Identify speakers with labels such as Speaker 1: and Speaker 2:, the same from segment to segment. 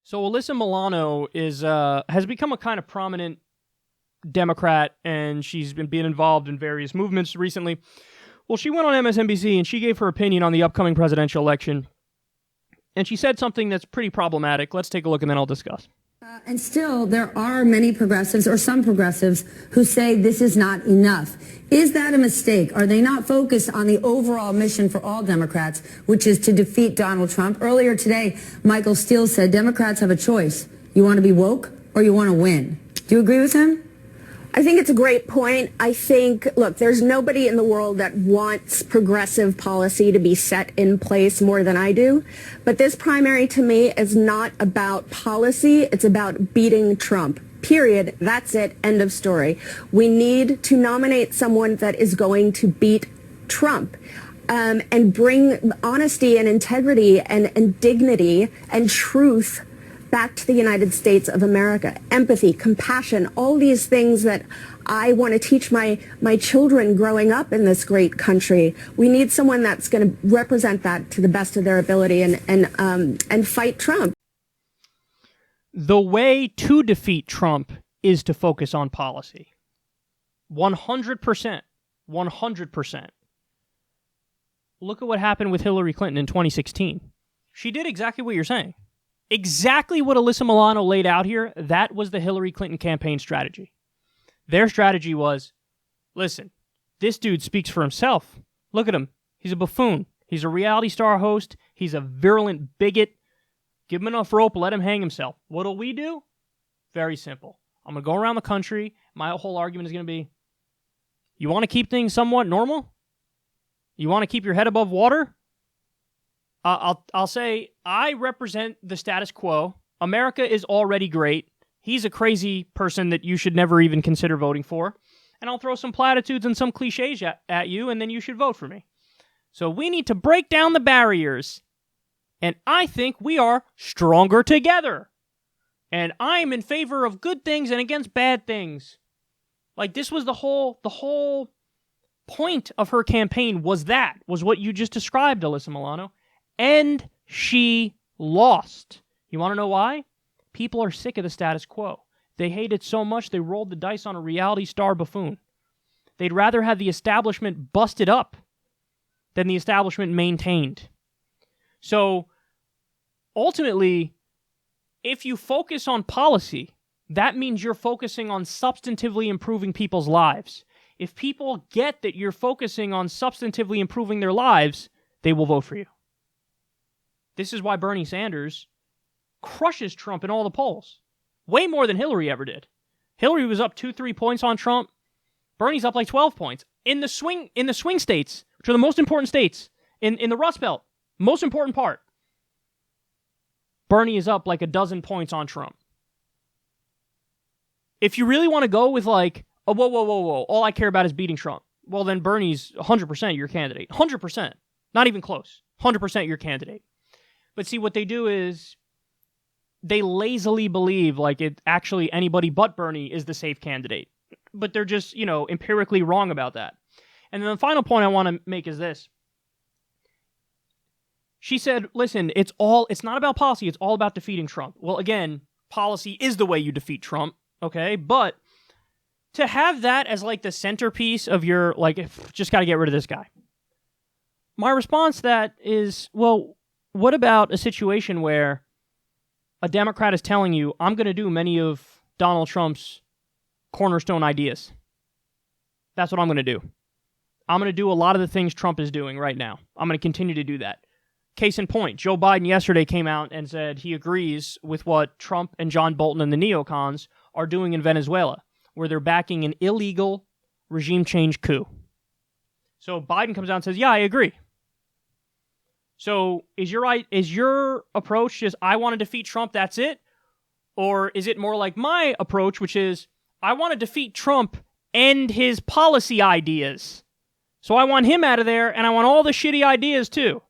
Speaker 1: So Alyssa Milano has become a kind of prominent Democrat, and she's been being involved in various movements recently. Well, she went on MSNBC and she gave her opinion on the upcoming presidential election, and she said something that's pretty problematic. Let's take a look, and then I'll discuss.
Speaker 2: And still, there are many progressives, or some progressives, who say this is not enough. Is that a mistake? Are they not focused on the overall mission for all Democrats, which is to defeat Donald Trump? Earlier today, Michael Steele said Democrats have a choice. You want to be woke or you want to win. Do you agree with him?
Speaker 3: I think it's a great point. I think, look, there's nobody in the world that wants progressive policy to be set in place more than I do. But this primary to me is not about policy. It's about beating Trump. Period. That's it. End of story. We need to nominate someone that is going to beat Trump. And bring honesty and integrity and dignity and truth back to the United States of America. Empathy, compassion, all these things that I want to teach my children growing up in this great country. We need someone that's going to represent that to the best of their ability and fight Trump.
Speaker 1: The way to defeat Trump is to focus on policy. 100%. 100%. Look at what happened with Hillary Clinton in 2016. She did exactly what you're saying. Exactly what Alyssa Milano laid out here, that was the Hillary Clinton campaign strategy. Their strategy was, listen, this dude speaks for himself. Look at him. He's a buffoon. He's a reality star host. He's a virulent bigot. Give him enough rope, let him hang himself. What'll we do? Very simple. I'm going to go around the country. My whole argument is going to be, you want to keep things somewhat normal? You want to keep your head above water? I'll say I represent the status quo. America is already great. He's a crazy person that you should never even consider voting for. And I'll throw some platitudes and some cliches at you, and then you should vote for me. So we need to break down the barriers. And I think we are stronger together. And I'm in favor of good things and against bad things. Like, this was the whole point of her campaign was what you just described, Alyssa Milano. And she lost. You want to know why? People are sick of the status quo. They hate it so much they rolled the dice on a reality star buffoon. They'd rather have the establishment busted up than the establishment maintained. So, ultimately, if you focus on policy, that means you're focusing on substantively improving people's lives. If people get that you're focusing on substantively improving their lives, they will vote for you. This is why Bernie Sanders crushes Trump in all the polls. Way more than Hillary ever did. Hillary was up 2-3 points on Trump. Bernie's up like 12 points. In the swing states, which are the most important states, in the Rust Belt, most important part, Bernie is up like a dozen points on Trump. If you really want to go with like, oh, whoa, all I care about is beating Trump, well then Bernie's 100% your candidate. 100%. Not even close. 100% your candidate. But see, what they do is they lazily believe like it actually anybody but Bernie is the safe candidate. But they're just, empirically wrong about that. And then the final point I want to make is this. She said, listen, it's not about policy, it's all about defeating Trump. Well, again, policy is the way you defeat Trump, okay? But to have that as like the centerpiece of your, just got to get rid of this guy. My response to that is, well, what about a situation where a Democrat is telling you, I'm going to do many of Donald Trump's cornerstone ideas. That's what I'm going to do. I'm going to do a lot of the things Trump is doing right now. I'm going to continue to do that. Case in point, Joe Biden yesterday came out and said he agrees with what Trump and John Bolton and the neocons are doing in Venezuela, where they're backing an illegal regime change coup. So Biden comes out and says, yeah, I agree. So is your approach just, I want to defeat Trump, that's it? Or is it more like my approach, which is, I want to defeat Trump and his policy ideas. So I want him out of there, and I want all the shitty ideas too.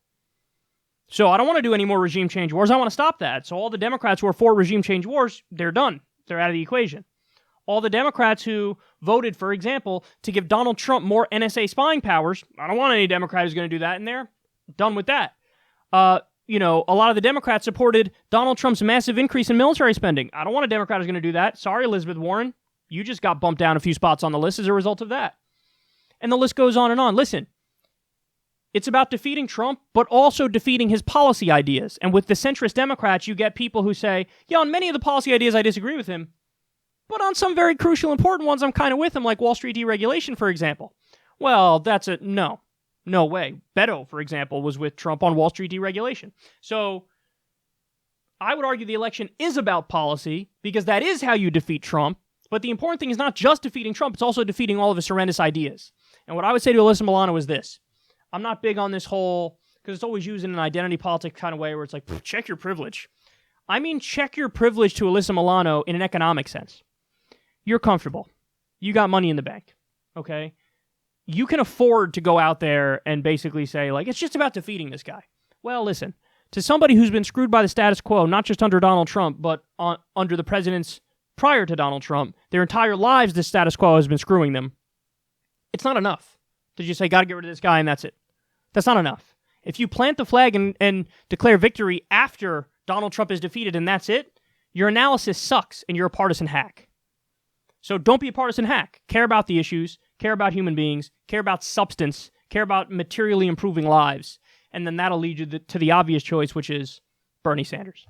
Speaker 1: So I don't want to do any more regime change wars. I want to stop that. So all the Democrats who are for regime change wars, they're done. They're out of the equation. All the Democrats who voted, for example, to give Donald Trump more NSA spying powers, I don't want any Democrat who's going to do that in there. Done with that. a lot of the Democrats supported Donald Trump's massive increase in military spending. I don't want a Democrat who's going to do that. Sorry, Elizabeth Warren. You just got bumped down a few spots on the list as a result of that. And the list goes on and on. Listen, it's about defeating Trump, but also defeating his policy ideas. And with the centrist Democrats, you get people who say, yeah, on many of the policy ideas, I disagree with him. But on some very crucial, important ones, I'm kind of with him, like Wall Street deregulation, for example. Well, that's a no. No way. Beto, for example, was with Trump on Wall Street deregulation. So I would argue the election is about policy because that is how you defeat Trump. But the important thing is not just defeating Trump, it's also defeating all of his horrendous ideas. And what I would say to Alyssa Milano is this. I'm not big on this whole, because it's always used in an identity politics kind of way where it's like, check your privilege. I mean, check your privilege to Alyssa Milano in an economic sense. You're comfortable. You got money in the bank. Okay? You can afford to go out there and basically say, like, it's just about defeating this guy. Well, listen, to somebody who's been screwed by the status quo, not just under Donald Trump, but under the presidents prior to Donald Trump, their entire lives, the status quo has been screwing them. It's not enough to just say, got to get rid of this guy, and that's it. That's not enough. If you plant the flag and declare victory after Donald Trump is defeated and that's it, your analysis sucks and you're a partisan hack. So don't be a partisan hack. Care about the issues, care about human beings, care about substance, care about materially improving lives, and then that'll lead you to the obvious choice, which is Bernie Sanders.